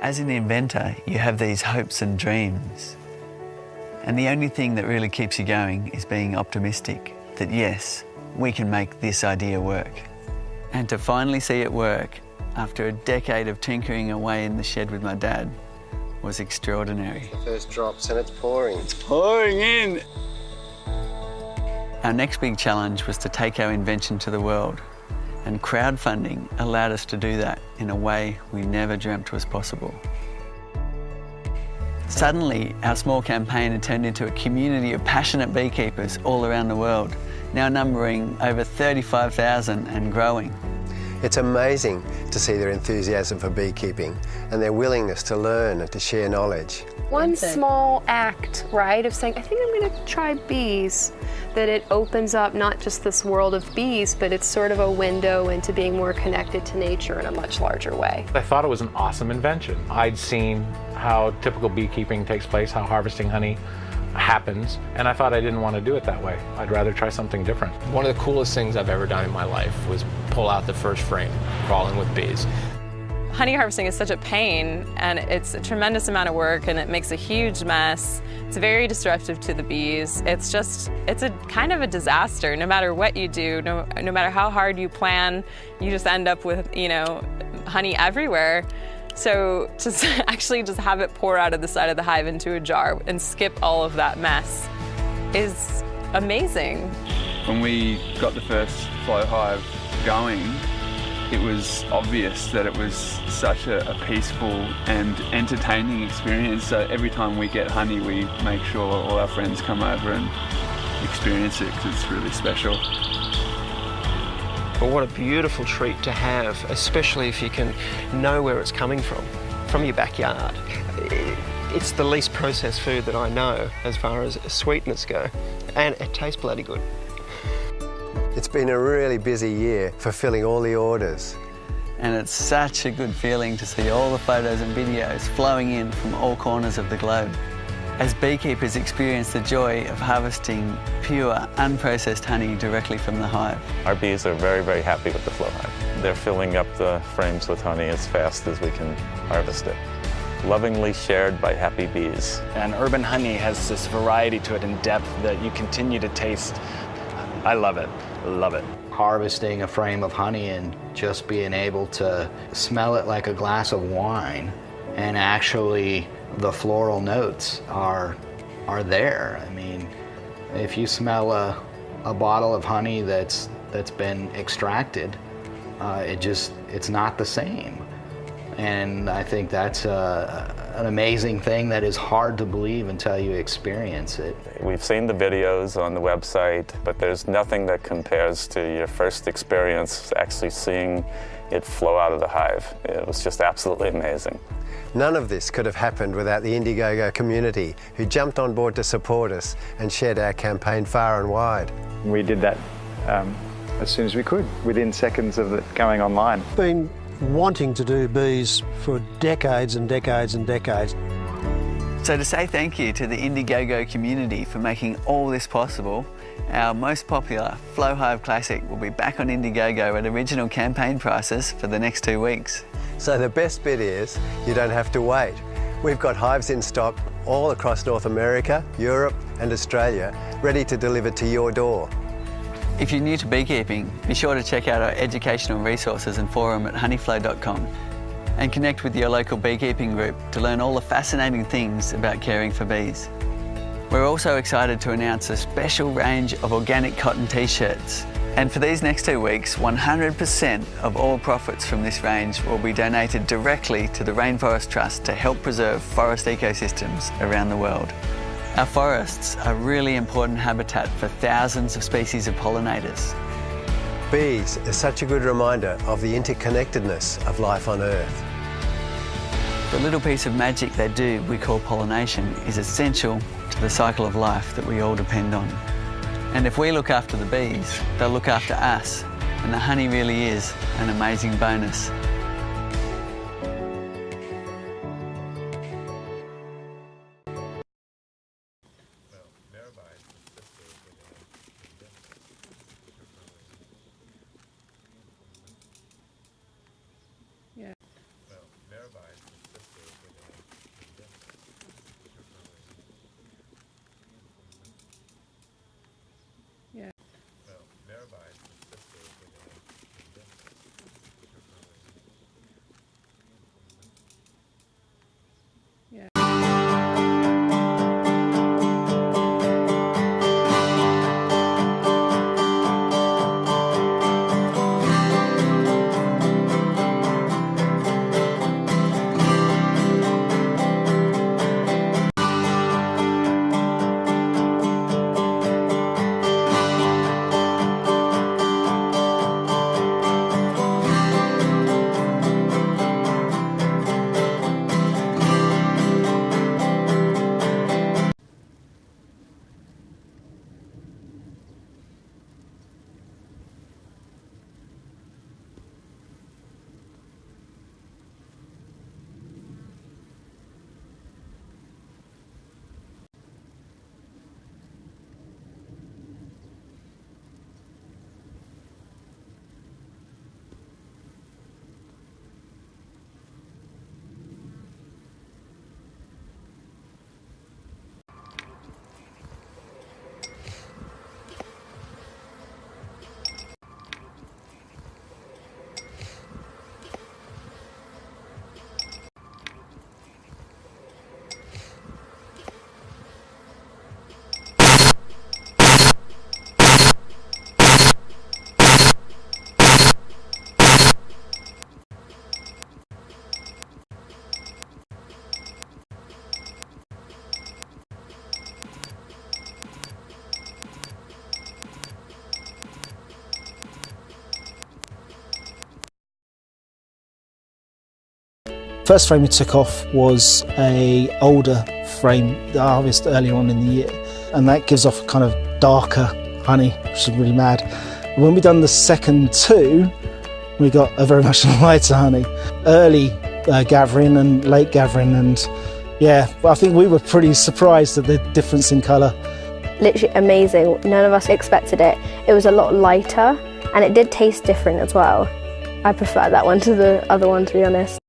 As an inventor, you have these hopes and dreams. And the only thing that really keeps you going is being optimistic that yes, we can make this idea work. And to finally see it work after a decade of tinkering away in the shed with my dad was extraordinary. The first drops and it's pouring. It's pouring in. Our next big challenge was to take our invention to the world, and crowdfunding allowed us to do that in a way we never dreamt was possible. Suddenly, our small campaign had turned into a community of passionate beekeepers all around the world, now numbering over 35,000 and growing. It's amazing to see their enthusiasm for beekeeping and their willingness to learn and to share knowledge. One small act, right, of saying, I think I'm going to try bees, that it opens up not just this world of bees, but it's sort of a window into being more connected to nature in a much larger way. I thought it was an awesome invention. I'd seen how typical beekeeping takes place, how harvesting honey happens, and I thought I didn't want to do it that way. I'd rather try something different. One of the coolest things I've ever done in my life was pull out the first frame, crawling with bees. Honey harvesting is such a pain, and it's a tremendous amount of work, and it makes a huge mess. It's very disruptive to the bees. It's a kind of a disaster. No matter what you do, no matter how hard you plan, you just end up with, honey everywhere. So to actually just have it pour out of the side of the hive into a jar and skip all of that mess is amazing. When we got the first flow hive going, it was obvious that it was such a peaceful and entertaining experience. So every time we get honey, we make sure all our friends come over and experience it because it's really special. But what a beautiful treat to have, especially if you can know where it's coming from your backyard. It's the least processed food that I know as far as sweetness go, and it tastes bloody good. It's been a really busy year fulfilling all the orders. And it's such a good feeling to see all the photos and videos flowing in from all corners of the globe. As beekeepers experience the joy of harvesting pure, unprocessed honey directly from the hive. Our bees are very, very happy with the flow hive. They're filling up the frames with honey as fast as we can harvest it. Lovingly shared by happy bees. And urban honey has this variety to it and depth that you continue to taste. I love it, love it. Harvesting a frame of honey and just being able to smell it like a glass of wine, and actually the floral notes are there. I mean, if you smell a bottle of honey that's been extracted, it's not the same. And I think that's an amazing thing that is hard to believe until you experience it. We've seen the videos on the website, but there's nothing that compares to your first experience actually seeing it flow out of the hive. It was just absolutely amazing. None of this could have happened without the Indiegogo community, who jumped on board to support us and shared our campaign far and wide. We did that as soon as we could, within seconds of it going online. Been wanting to do bees for decades and decades and decades. So to say thank you to the Indiegogo community for making all this possible, our most popular Flow Hive Classic will be back on Indiegogo at original campaign prices for the next 2 weeks. So the best bit is, you don't have to wait. We've got hives in stock all across North America, Europe and Australia, ready to deliver to your door. If you're new to beekeeping, be sure to check out our educational resources and forum at honeyflow.com and connect with your local beekeeping group to learn all the fascinating things about caring for bees. We're also excited to announce a special range of organic cotton t-shirts. And for these next 2 weeks, 100% of all profits from this range will be donated directly to the Rainforest Trust to help preserve forest ecosystems around the world. Our forests are really important habitat for thousands of species of pollinators. Bees are such a good reminder of the interconnectedness of life on Earth. The little piece of magic they do we call pollination is essential to the cycle of life that we all depend on. And if we look after the bees, they'll look after us, and the honey really is an amazing bonus. Yeah. First frame we took off was a older frame that I harvested earlier on in the year, and that gives off a kind of darker honey, which is really mad. When we done the second two, we got a very much lighter honey. Early gathering and late gathering, and yeah, I think we were pretty surprised at the difference in colour. Literally amazing. None of us expected it. It was a lot lighter and it did taste different as well. I prefer that one to the other one, to be honest.